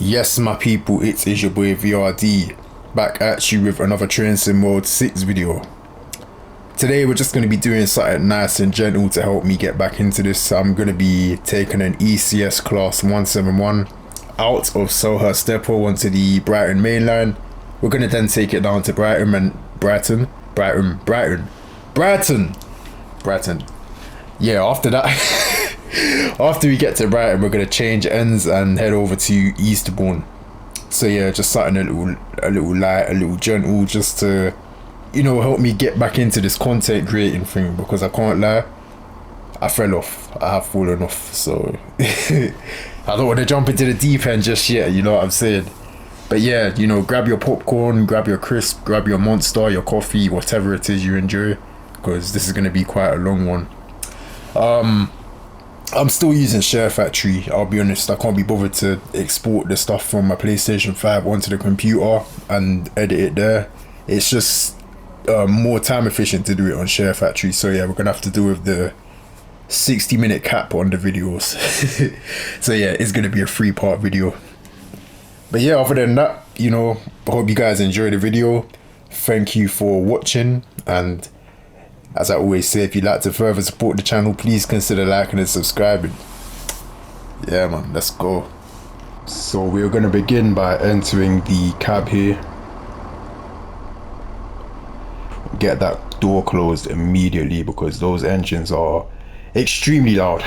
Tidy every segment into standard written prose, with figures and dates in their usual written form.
Yes, my people, it is your boy VRD, back at you with another Train Sim World 6 video. Today we're just going to be doing something nice and gentle to help me get back into this. I'm going to be taking an ECS class 171 out of Selhurst Depot onto the Brighton main line. We're going to then take it down to Brighton. Yeah, after that, after we get to Brighton, we're going to change ends and head over to Eastbourne. So yeah, just something a little light, a little gentle, just to, you know, help me get back into this content creating thing, because I can't lie, I fell off. I have fallen off, so I don't want to jump into the deep end just yet, you know what I'm saying? But yeah, you know, grab your popcorn, grab your crisp, grab your Monster, your coffee, whatever it is you enjoy, because this is going to be quite a long one. I'm still using Share Factory, I'll be honest. I can't be bothered to export the stuff from my PlayStation 5 onto the computer and edit it there. It's just more time efficient to do it on Share Factory. So yeah, we're gonna have to do with the 60-minute cap on the videos. So yeah, it's gonna be a 3-part video. But yeah, other than that, you know, I hope you guys enjoy the video. Thank you for watching, and as I always say, if you'd like to further support the channel, please consider liking and subscribing. Yeah man, let's go. So we're going to begin by entering the cab here. Get that door closed immediately, because those engines are extremely loud.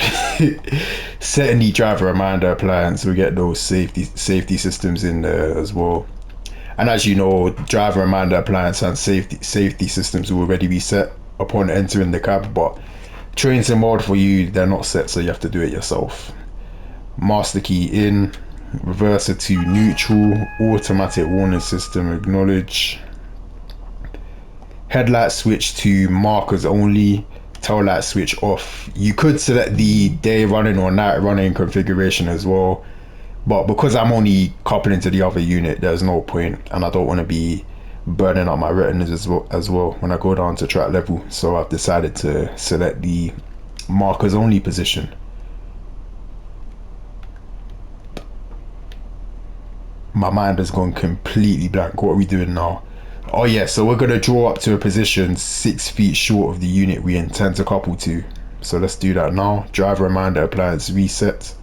Setting the driver reminder appliance, we get those safety systems in there as well. And as you know, driver reminder appliance and safety systems will already be set upon entering the cab, but Train Sim mode for you, they're not set, so you have to do it yourself. Master key in, reverser to neutral, automatic warning system acknowledge, headlight switch to markers only, tail light switch off. You could select the day running or night running configuration as well, but because I'm only coupling to the other unit, there's no point, and I don't want to be burning up my retinas as well when I go down to track level. So I've decided to select the markers only position. My mind has gone completely blank. What are we doing now? Oh yeah, so we're going to draw up to a position 6 feet short of the unit we intend to couple to. So let's do that now. Driver reminder appliance reset,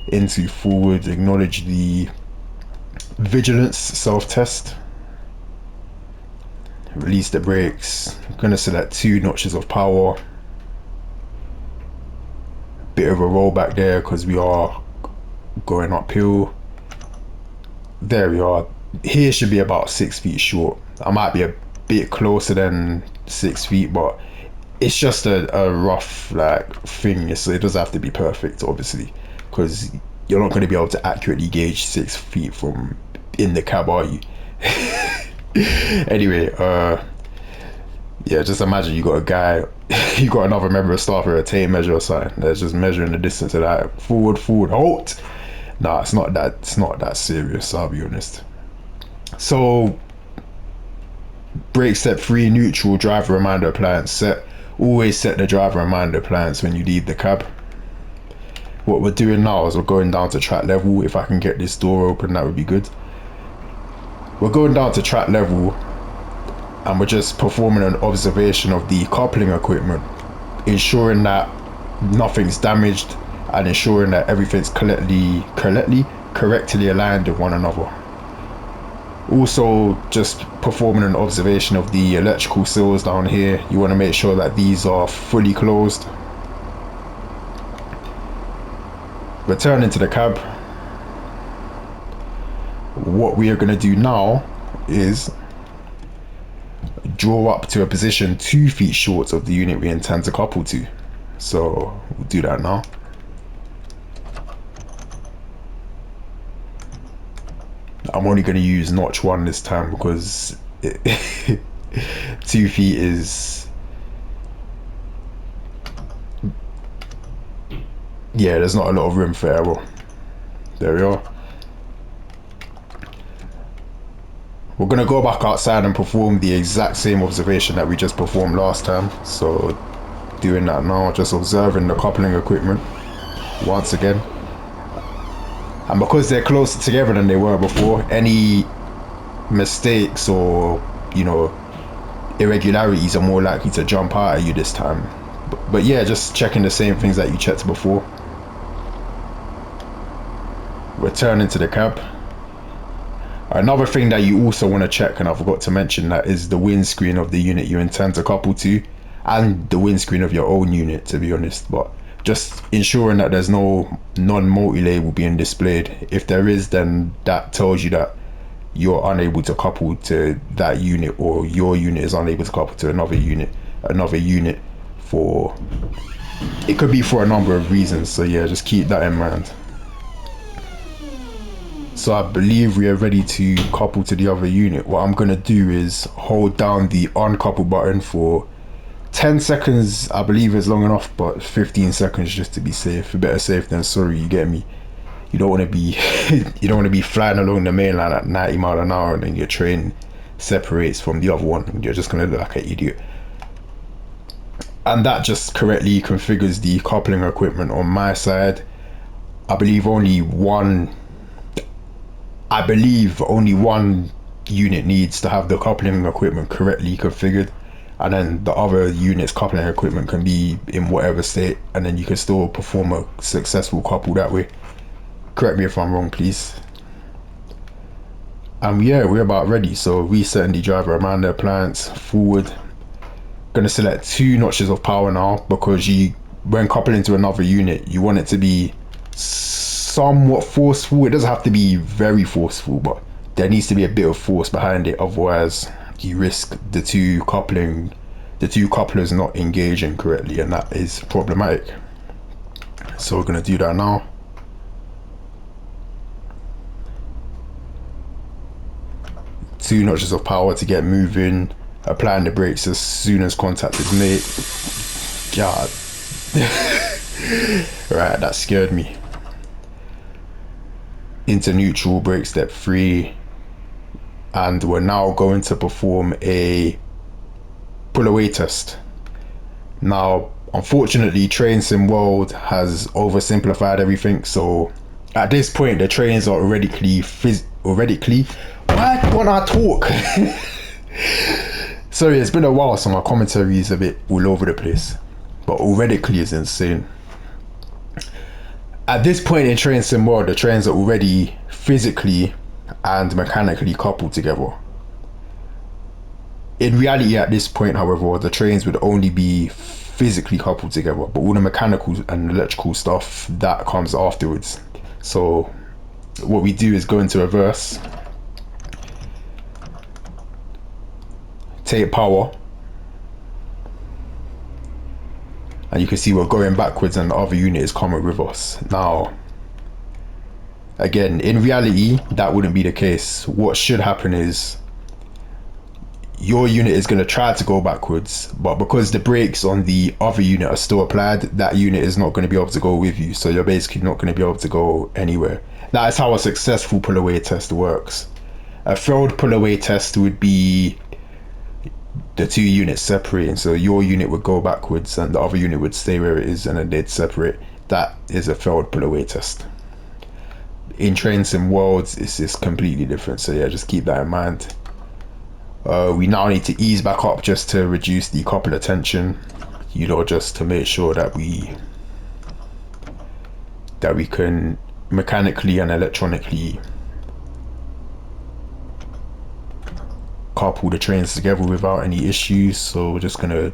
into forward, acknowledge the vigilance self-test, release the brakes. I'm gonna select 2 notches of power, bit of a roll back there because we are going uphill. There we are. Here should be about 6 feet short. I might be a bit closer than 6 feet, but it's just a rough like thing, so it doesn't have to be perfect obviously, because you're not going to be able to accurately gauge 6 feet from in the cab, are you? Anyway, yeah, just imagine you got a guy, you got another member of staff or a tape measure or something that's just measuring the distance of that. Forward, halt. Nah, it's not that serious, I'll be honest. So brake step 3, neutral, driver reminder appliance set. Always set the driver reminder appliance when you leave the cab. What we're doing now is we're going down to track level. If I can get this door open, that would be good. We're going down to track level, and we're just performing an observation of the coupling equipment, ensuring that nothing's damaged and ensuring that everything's correctly aligned with one another. Also, just performing an observation of the electrical seals down here. You want to make sure that these are fully closed. Returning to the cab. What we are going to do now is draw up to a position 2 feet short of the unit we intend to couple to. So we'll do that now. I'm only going to use notch 1 this time, because 2 feet is, yeah, there's not a lot of room for error. There we are. We're going to go back outside and perform the exact same observation that we just performed last time. So doing that now, just observing the coupling equipment once again. and because they're closer together than they were before, any mistakes or, you know, irregularities are more likely to jump out at you this time. But yeah, just checking the same things that you checked before. Returning to the cab. Another thing that you also want to check, and I forgot to mention that, is the windscreen of the unit you intend to couple to, and the windscreen of your own unit, to be honest. But just ensuring that there's no non-multi-label being displayed. If there is, then that tells you that you're unable to couple to that unit, or your unit is unable to couple to another unit for, it could be for a number of reasons. So yeah, just keep that in mind. So I believe we are ready to couple to the other unit. What I'm gonna do is hold down the uncouple button for 10 seconds. I believe it's long enough, but 15 seconds just to be safe. Better safe than sorry, you get me? You don't want to be you don't want to be flying along the main line at 90 miles an hour and then your train separates from the other one and you're just going to look like an idiot. And that just correctly configures the coupling equipment on my side. I believe only one unit needs to have the coupling equipment correctly configured, and then the other unit's coupling equipment can be in whatever state, and then you can still perform a successful couple that way. Correct me if I'm wrong, please. Yeah, we're about ready. So resetting the driver amount appliance forward. Gonna select 2 notches of power now, because when coupling to another unit, you want it to be somewhat forceful. It doesn't have to be very forceful, but there needs to be a bit of force behind it. Otherwise, you risk the two couplers not engaging correctly, and that is problematic. So we're gonna do that now. Two notches of power to get moving, applying the brakes as soon as contact is made. God. Right, that scared me. Into neutral, brake step 3, and we're now going to perform a pull away test. Now, unfortunately, Train Sim World has oversimplified everything, so at this point the trains are already why can't I talk? Sorry, it's been a while, so my commentary is a bit all over the place, but already is insane. At this point in Train Sim World, the trains are already physically and mechanically coupled together. In reality, at this point, however, the trains would only be physically coupled together, but all the mechanical and electrical stuff, that comes afterwards. So what we do is go into reverse, take power, and you can see we're going backwards and the other unit is coming with us. Now, again, in reality, that wouldn't be the case. What should happen is your unit is going to try to go backwards, but because the brakes on the other unit are still applied, that unit is not going to be able to go with you. So you're basically not going to be able to go anywhere. That is how a successful pull away test works. A failed pull away test would be the two units separating, so your unit would go backwards and the other unit would stay where it is, and then they'd separate. That is a failed pull away test. In Train Sim Worlds, it's completely different, so yeah, just keep that in mind. We now need to ease back up just to reduce the coupler tension, you know, just to make sure that we can mechanically and electronically couple the trains together without any issues. So we're just gonna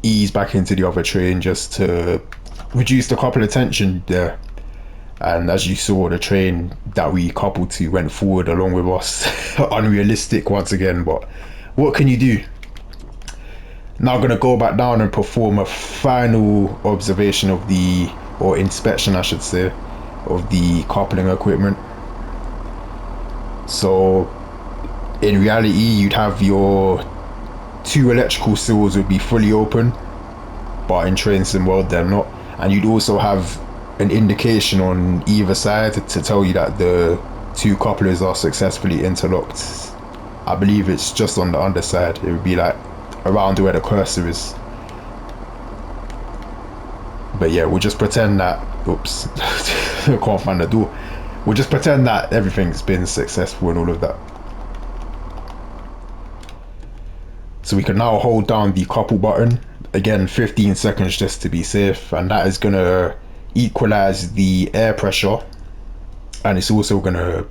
ease back into the other train just to reduce the coupler tension there. And as you saw, the train that we coupled to went forward along with us. Unrealistic once again, but what can you do? Now gonna go back down and perform a final observation of or inspection I should say, of the coupling equipment. So in reality, you'd have your 2 electrical seals would be fully open, but in Train Sim World they're not. And you'd also have an indication on either side to tell you that the 2 couplers are successfully interlocked. I believe it's just on the underside. It would be like around where the cursor is. But yeah, we'll just pretend that, oops, I can't find the door. We'll just pretend that everything's been successful and all of that. So we can now hold down the couple button. Again, 15 seconds just to be safe. And that is going to equalize the air pressure. And it's also going to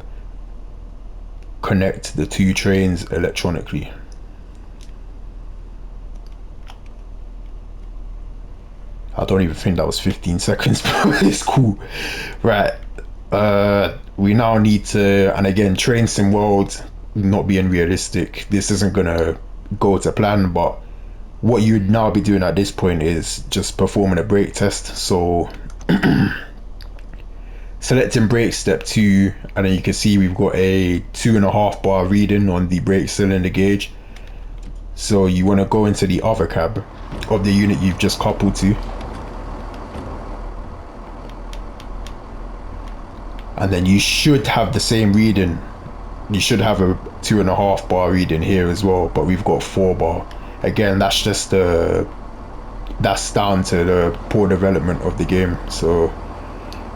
connect the two trains electronically. I don't even think that was 15 seconds, but it's cool. Right. We now need to, and again, train sim world, not being realistic, this isn't gonna go to plan, but what you'd now be doing at this point is just performing a brake test. So selecting brake step 2, and then you can see we've got a 2.5 bar reading on the brake cylinder gauge. So you want to go into the other cab of the unit you've just coupled to, and then you should have the same reading. You should have a 2.5 bar reading here as well, but we've got 4 bar. Again, that's just that's down to the poor development of the game. So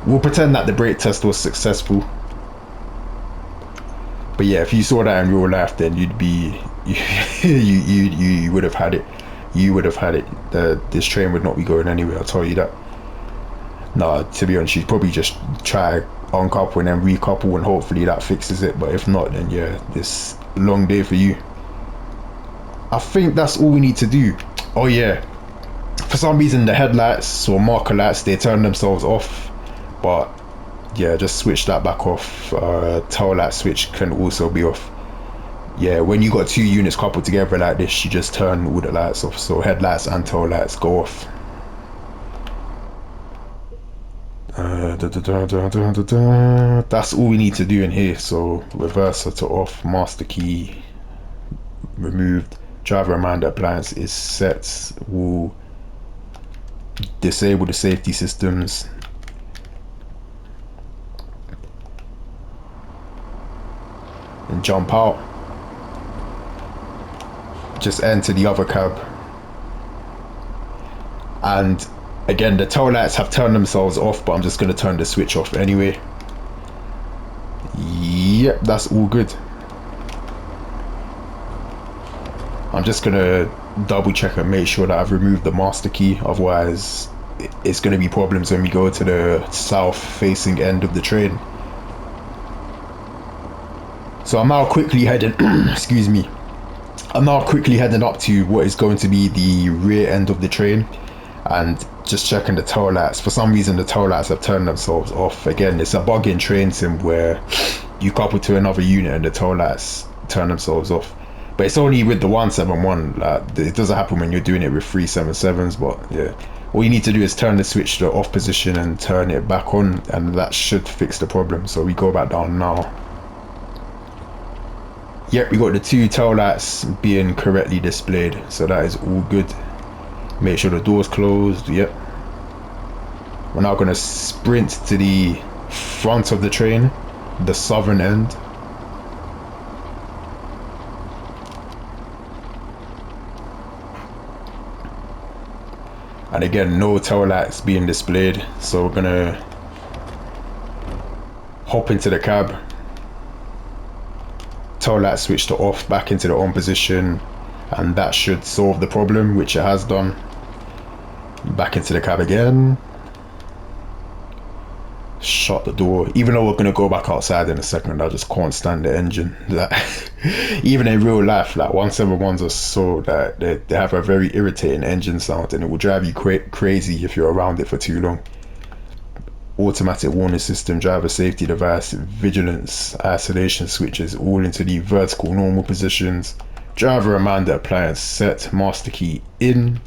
we'll pretend that the brake test was successful. But yeah, if you saw that in real life, then you'd be you would have had it. You would have had it. This train would not be going anywhere, I'll tell you that. Nah, to be honest, you'd probably just try uncouple and then recouple, and hopefully that fixes it. But if not, then yeah, this long day for you. I think that's all we need to do. Oh yeah, for some reason the headlights or marker lights, they turn themselves off, but yeah, just switch that back off. Tail light switch can also be off. Yeah, when you got 2 units coupled together like this, you just turn all the lights off, so headlights and tail lights go off. That's all we need to do in here. So reverser to off, master key removed, driver reminder appliance is set. We'll disable the safety systems. And jump out. Just enter the other cab. And again, the tail lights have turned themselves off, but I'm just going to turn the switch off anyway. Yep, that's all good. I'm just going to double check and make sure that I've removed the master key, otherwise it's going to be problems when we go to the south facing end of the train. So I'm now quickly heading excuse me, I'm now quickly heading up to what is going to be the rear end of the train, and just checking the tail lights. For some reason the tail lights have turned themselves off. Again, it's a bug in train sim where you couple to another unit and the tail lights turn themselves off, but it's only with the 171. Like, it doesn't happen when you're doing it with 377s. But yeah, all you need to do is turn the switch to off position and turn it back on, and that should fix the problem. So we go back down now. Yep, we got the 2 tail lights being correctly displayed, so that is all good. Make sure the door's closed. Yep. We're now going to sprint to the front of the train, the southern end. And again, no tail lights being displayed, so we're going to hop into the cab. Tail light switch to off, back into the on position, and that should solve the problem, which it has done. Back into the cab again. Shut the door. Even though we're going to go back outside in a second, I just can't stand the engine. Even in real life, like 171s are so that they have a very irritating engine sound, and it will drive you crazy if you're around it for too long. Automatic warning system, driver safety device, vigilance, isolation switches, all into the vertical normal positions. Driver reminder appliance set, master key in,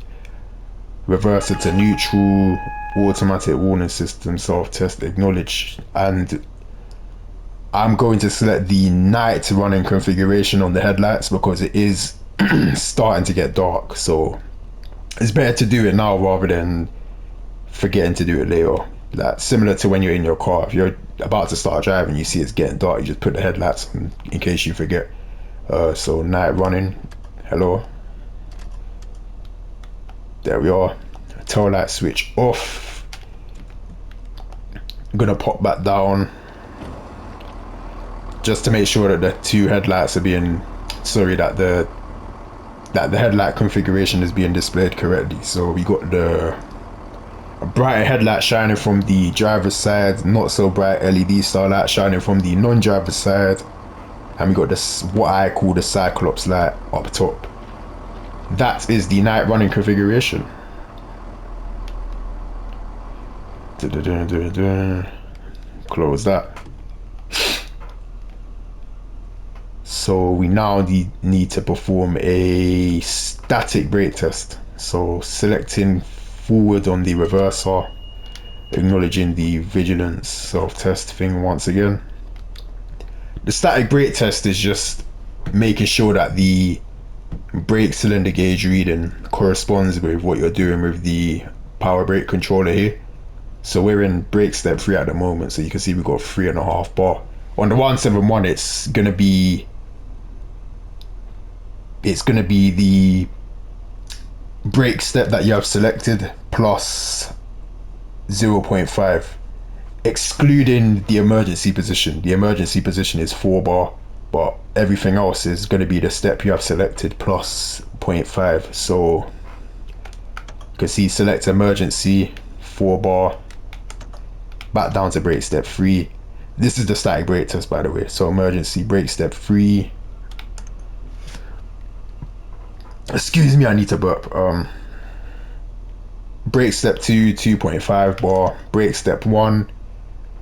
reverser to neutral, automatic warning system, self-test, acknowledge. And I'm going to select the night running configuration on the headlights because it is starting to get dark, so it's better to do it now rather than forgetting to do it later. Like, similar to when you're in your car, if you're about to start driving, you see it's getting dark, you just put the headlights on in case you forget. So night running, hello, there we are. Tail light switch off. I'm gonna pop back down. just to make sure that the two headlights are being, sorry, that the headlight configuration is being displayed correctly. So we got the brighter headlight shining from the driver's side, not so bright LED starlight shining from the non-driver's side, and we got this, what I call the Cyclops light up top. That is the night running configuration. Close that. So we now need to perform a static brake test. So selecting forward on the reverser, acknowledging the vigilance self-test thing once again. The static brake test is just making sure that the brake cylinder gauge reading corresponds with what you're doing with the power brake controller here. So we're in brake step 3 at the moment, so you can see we've got 3.5 bar. On the 171, it's gonna be the brake step that you have selected plus 0.5, excluding the emergency position. The emergency position is 4 bar, but everything else is going to be the step you have selected plus 0.5. So you can see select emergency, 4 bar, back down to brake step 3. This is the static brake test, by the way. So emergency, brake step 3. Excuse me, I need to burp. Brake step 2, 2.5 bar. Brake step 1,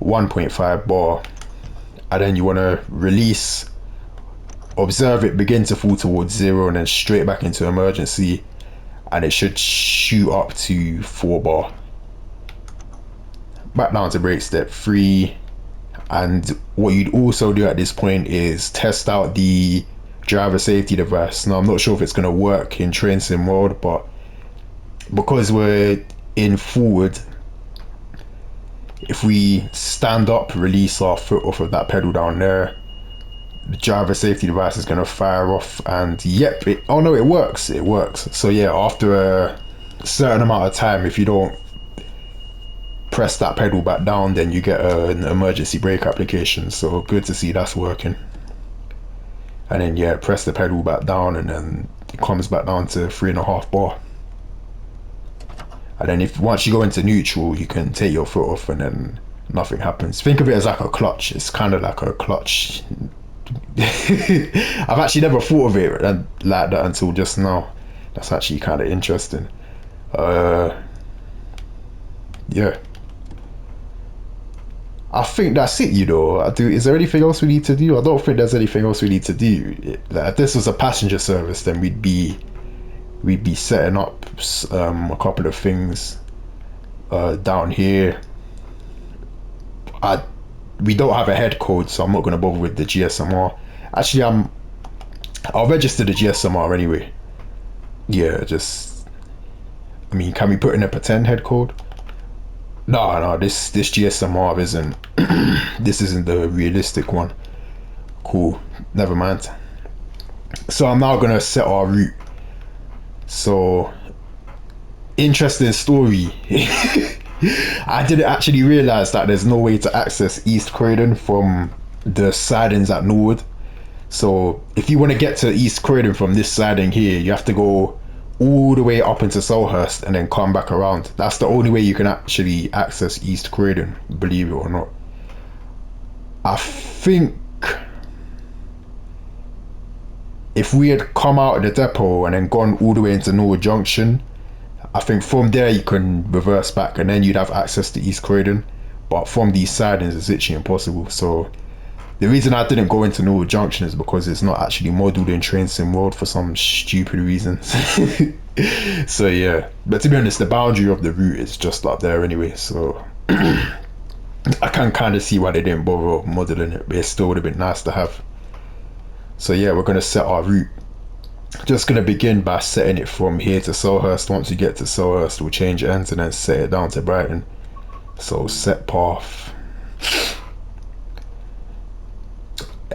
1.5 bar. And then you want to release, observe it begin to fall towards 0, and then straight back into emergency, and it should shoot up to 4 bar. Back down to brake step 3. And what you'd also do at this point is test out the driver safety device. Now I'm not sure if it's going to work in train sim mode, but because we're in forward, if we stand up, release our foot off of that pedal down there, the driver safety device is going to fire off, and yep, oh no, it works. So yeah, after a certain amount of time, if you don't press that pedal back down, then you get an emergency brake application. So good to see that's working. And then yeah, press the pedal back down, and then it comes back down to 3.5 bar. And then if once you go into neutral, you can take your foot off and then nothing happens. Think of it as like a clutch. It's kind of like a clutch. I've actually never thought of it like that until just now. That's actually kind of interesting. Yeah, I think that's it, you know. Is there anything else we need to do? I don't think there's anything else we need to do. Like, if this was a passenger service, then we'd be setting up a couple of things down here. We don't have a head code, so I'm not going to bother with the GSMR. Actually, I'll register the GSMR anyway. Yeah, I mean, can we put in a pretend head code? No, this GSMR isn't this isn't the realistic one. Cool, never mind. So I'm now gonna set our route. So, interesting story. I didn't actually realize that there's no way to access East Croydon from the sidings at Norwood. So if you want to get to East Croydon from this siding here, you have to go all the way up into Selhurst and then come back around. That's the only way you can actually access East Croydon, believe it or not. I think if we had come out of the depot and then gone all the way into Norwood Junction, I think from there you can reverse back and then you'd have access to East Croydon. But from these sidings, it's literally impossible. So the reason I didn't go into Norwood Junction is because it's not actually modelled in train sim world for some stupid reasons. So yeah, but to be honest, the boundary of the route is just up there anyway, so I can kind of see why they didn't bother modelling it, but it still would have been nice to have. So yeah, we're going to set our route. Just going to begin by setting it from here to Selhurst. Once you get to Selhurst, we'll change ends and then set it down to Brighton. So set path.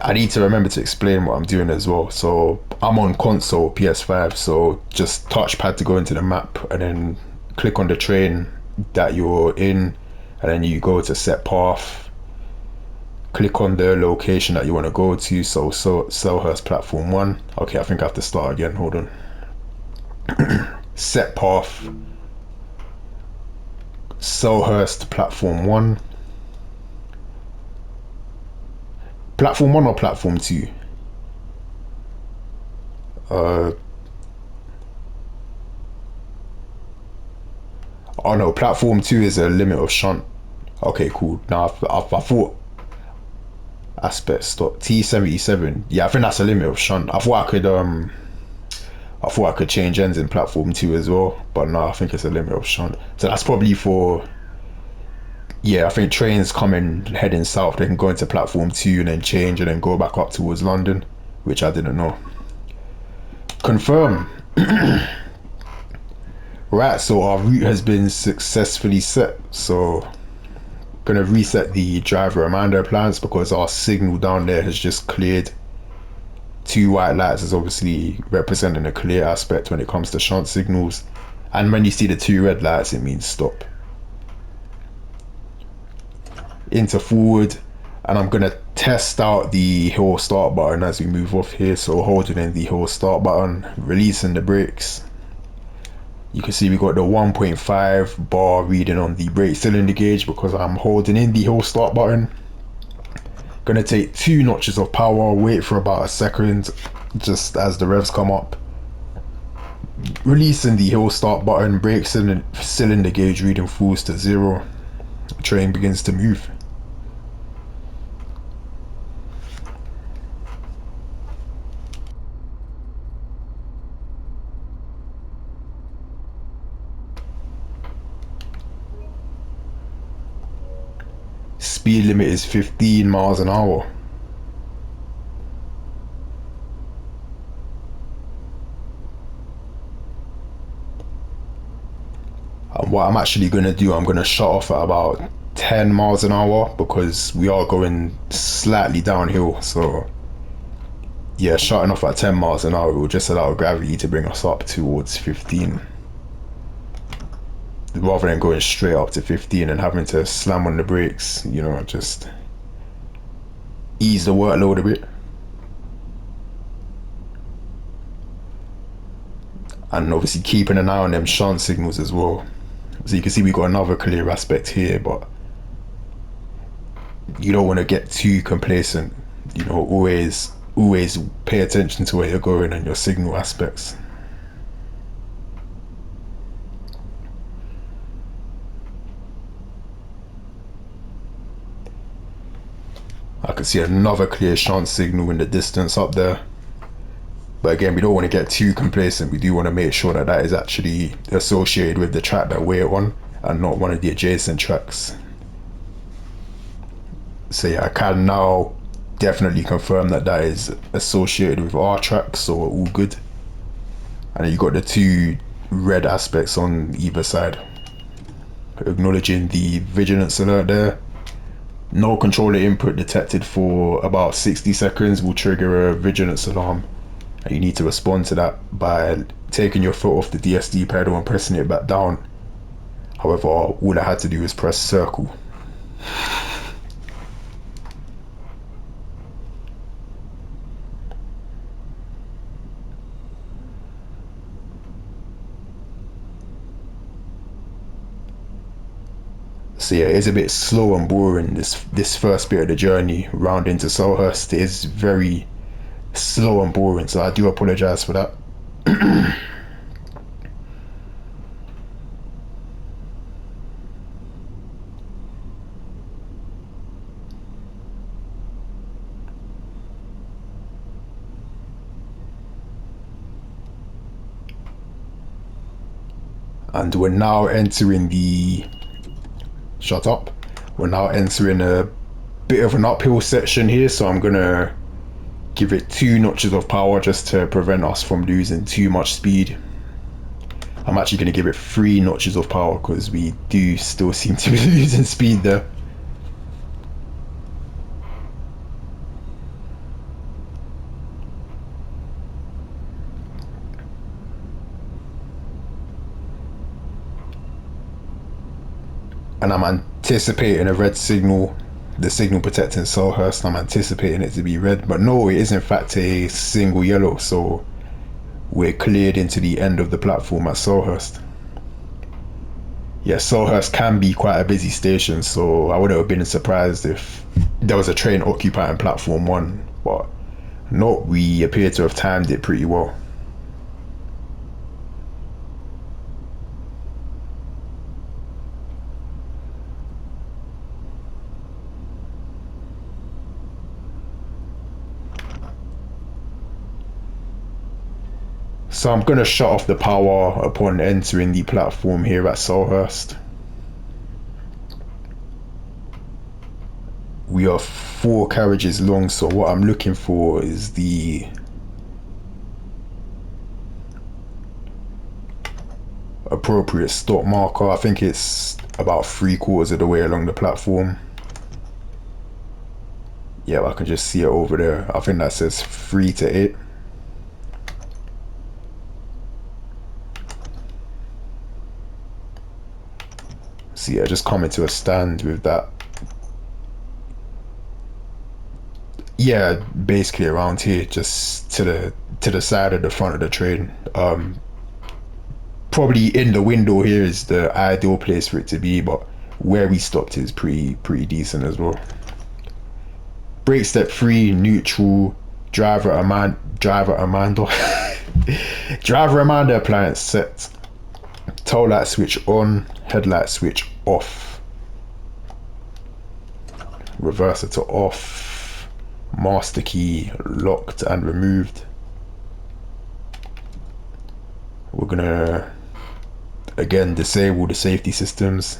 I need to remember to explain what I'm doing as well. So I'm on console PS5, so just touchpad to go into the map and then click on the train that you're in, and then you go to set path, click on the location that you want to go to. So Selhurst platform 1. Okay, I think I have to start again. Hold on. Set path. Selhurst platform 1. Platform 1 or platform 2? Uh, oh no, platform 2 is a limit of shunt. Okay, cool. Now I thought aspect stop T77. Yeah, I think that's a limit of shunt. I thought I could change ends in platform 2 as well, but no, I think it's a limit of shunt. So that's probably for, yeah, I think trains coming heading south, they can go into platform 2 and then change and then go back up towards London, which I didn't know. Confirm. Right, so our route has been successfully set. So gonna reset the driver reminder plans because our signal down there has just cleared. 2 white lights is obviously representing a clear aspect when it comes to shunt signals, and when you see the 2 red lights it means stop. Into forward, and I'm gonna test out the hill start button as we move off here. So holding in the hill start button, releasing the brakes. You can see we got the 1.5 bar reading on the brake cylinder gauge because I'm holding in the hill start button. Gonna take 2 notches of power, wait for about a second just as the revs come up. Releasing the hill start button, brake cylinder gauge reading falls to 0. Train begins to move. Speed limit is 15 miles an hour. And what I'm actually going to do, I'm going to shut off at about 10 miles an hour because we are going slightly downhill. So yeah, shutting off at 10 miles an hour will just allow gravity to bring us up towards 15 rather than going straight up to 15 and having to slam on the brakes, you know, just ease the workload a bit. And obviously keeping an eye on them shunt signals as well. So you can see we got another clear aspect here, but you don't want to get too complacent. You know, always pay attention to where you're going and your signal aspects. I can see another clear shunt signal in the distance up there. But again, we don't want to get too complacent. We do want to make sure that that is actually associated with the track that we're on and not one of the adjacent tracks. So yeah, I can now definitely confirm that that is associated with our track, so we're all good. And then you got the 2 red aspects on either side. Acknowledging the vigilance alert there. No controller input detected for about 60 seconds will trigger a vigilance alarm. And you need to respond to that by taking your foot off the DSD pedal and pressing it back down. However, all I had to do was press circle. So yeah, it's a bit slow and boring. This first bit of the journey round into Selhurst is very slow and boring, so I do apologize for that. And we're now entering the shut up. We're now entering a bit of an uphill section here, so I'm gonna give it 2 notches of power just to prevent us from losing too much speed. I'm actually gonna give it 3 notches of power because we do still seem to be losing speed there. And I'm anticipating a red signal the signal protecting Selhurst. I'm anticipating it to be red, but no, it is in fact a single yellow. So we're cleared into the end of the platform at Selhurst. Yeah, Selhurst can be quite a busy station, so I wouldn't have been surprised if there was a train occupying platform one, but no, we appear to have timed it pretty well. So I'm gonna shut off the power upon entering the platform here at Selhurst. We are 4 carriages long, so what I'm looking for is the appropriate stop marker. I think it's about 3/4 of the way along the platform. Yeah, I can just see it over there. I think that says 3 to 8. So yeah, just coming to a stand with that. Yeah, basically around here, just to the side of the front of the train. Probably in the window here is the ideal place for it to be, but where we stopped is pretty decent as well. Brake step 3, neutral, driver Amanda, driver Amanda appliance set, tail light switch on, headlight switch off, reverser to off, master key locked and removed. We're gonna again disable the safety systems,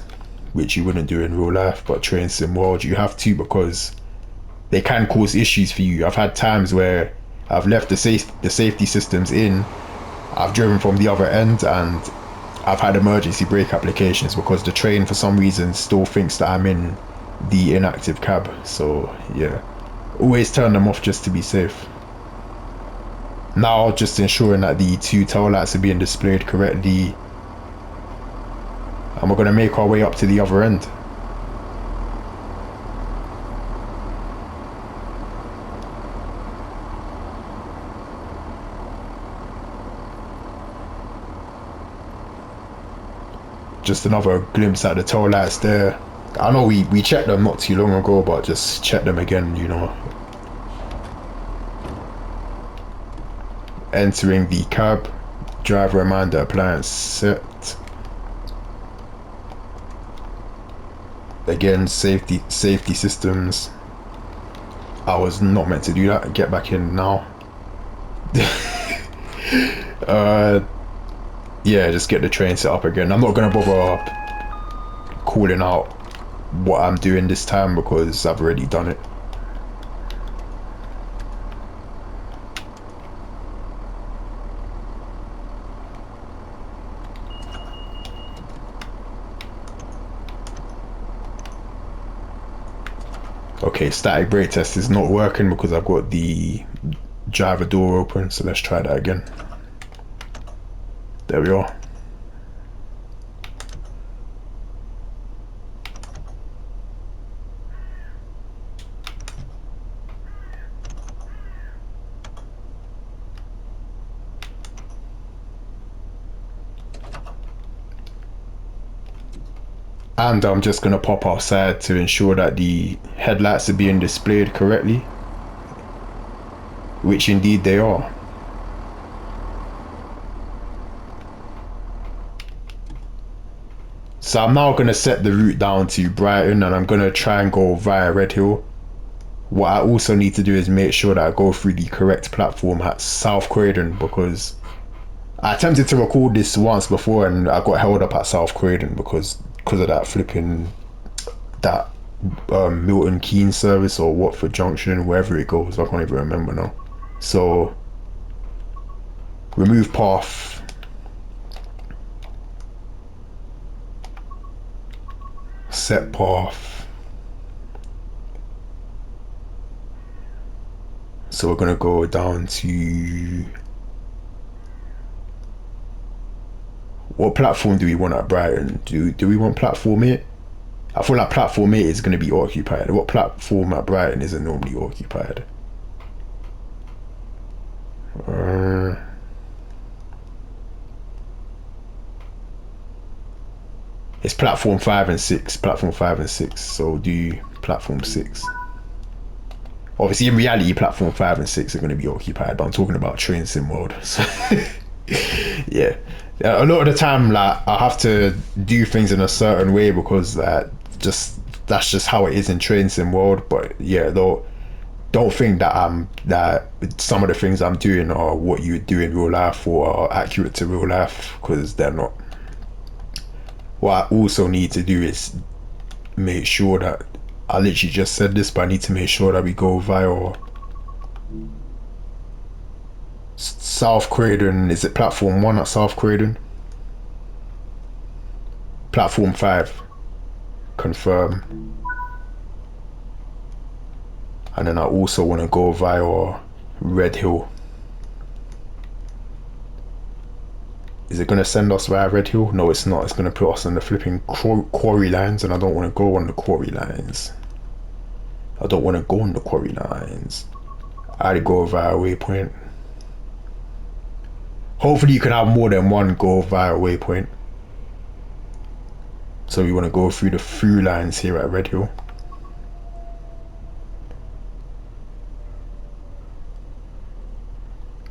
which you wouldn't do in real life, but train sim world you have to, because they can cause issues for you. I've had times where I've left the safety systems in, I've driven from the other end, and I've had emergency brake applications because the train for some reason still thinks that I'm in the inactive cab. So yeah, always turn them off just to be safe. Now just ensuring that the 2 tail lights are being displayed correctly, and we're going to make our way up to the other end. Just another glimpse at the tail lights there. I know we checked them not too long ago, but just check them again, you know. Entering the cab, driver Amanda appliance set. Again, safety systems. I was not meant to do that. Get back in now. Yeah, just get the train set up again. I'm not gonna bother calling out what I'm doing this time because I've already done it. Okay, static brake test is not working because I've got the driver door open, so let's try that again. There we are. And I'm just gonna pop outside to ensure that the headlights are being displayed correctly, which indeed they are. So I'm now gonna set the route down to Brighton, and I'm gonna try and go via Redhill. What I also need to do is make sure that I go through the correct platform at South Croydon, because I attempted to record this once before and I got held up at South Croydon because of that flipping that Milton Keynes service or Watford Junction, wherever it goes. I can't even remember now. So remove path. Set path. So we're gonna go down to, what platform do we want at Brighton? Do we want platform 8? I feel like platform 8 is going to be occupied. What platform at Brighton isn't normally occupied? Uh, it's platform 5 and 6. Platform 5 and 6. So do platform 6. Obviously, in reality, platform 5 and 6 are going to be occupied, but I'm talking about train sim mode. So, yeah. A lot of the time, like, I have to do things in a certain way because just that's just how it is in train sim world. But yeah, though, don't think that some of the things I'm doing are what you would do in real life or are accurate to real life, because they're not. What I also need to do is make sure that I literally just said this, but I need to make sure that we go via South Croydon. Is it platform 1 at South Croydon? Platform 5. Confirm. And then I also want to go via Red Hill. Is it going to send us via Red Hill? No, it's not. It's going to put us on the flipping quarry lines, and I don't want to go on the quarry lines. I don't want to go on the quarry lines. I'd go via Waypoint. Hopefully you can have more than one go via Waypoint. So we want to go through the through lines here at Red Hill.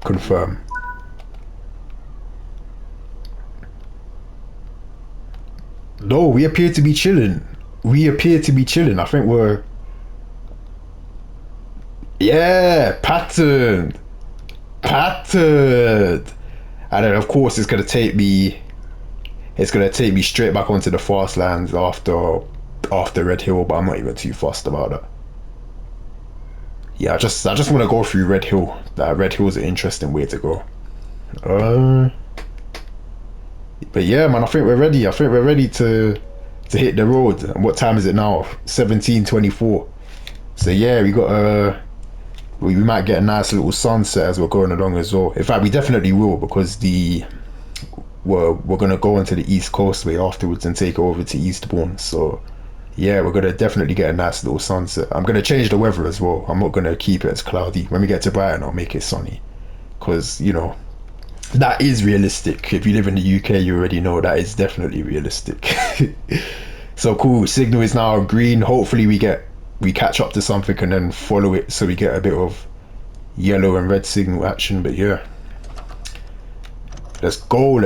Confirm. No, we appear to be chilling. We appear to be chilling. I think we're... Yeah, patterned. Patterned. And then of course it's gonna take me straight back onto the fast lands after Red Hill, but I'm not even too fussed about that. Yeah, I just want to go through Red Hill. Red Hill is an interesting way to go. But yeah, man, I think we're ready. I think we're ready to hit the road. And what time is it now? 17:24. So yeah, we might get a nice little sunset as we're going along as well. In fact, we definitely will, because we're gonna go into the East Coastway afterwards and take it over to Eastbourne. So yeah, we're gonna definitely get a nice little sunset. I'm gonna change the weather as well. I'm not gonna keep it as cloudy. When we get to Brighton, I'll make it sunny, because that is realistic. If you live in the UK, you already know that is definitely realistic. So cool. Signal is now green. Hopefully we catch up to something and then follow it, so we get a bit of yellow and red signal action. But yeah, let's go.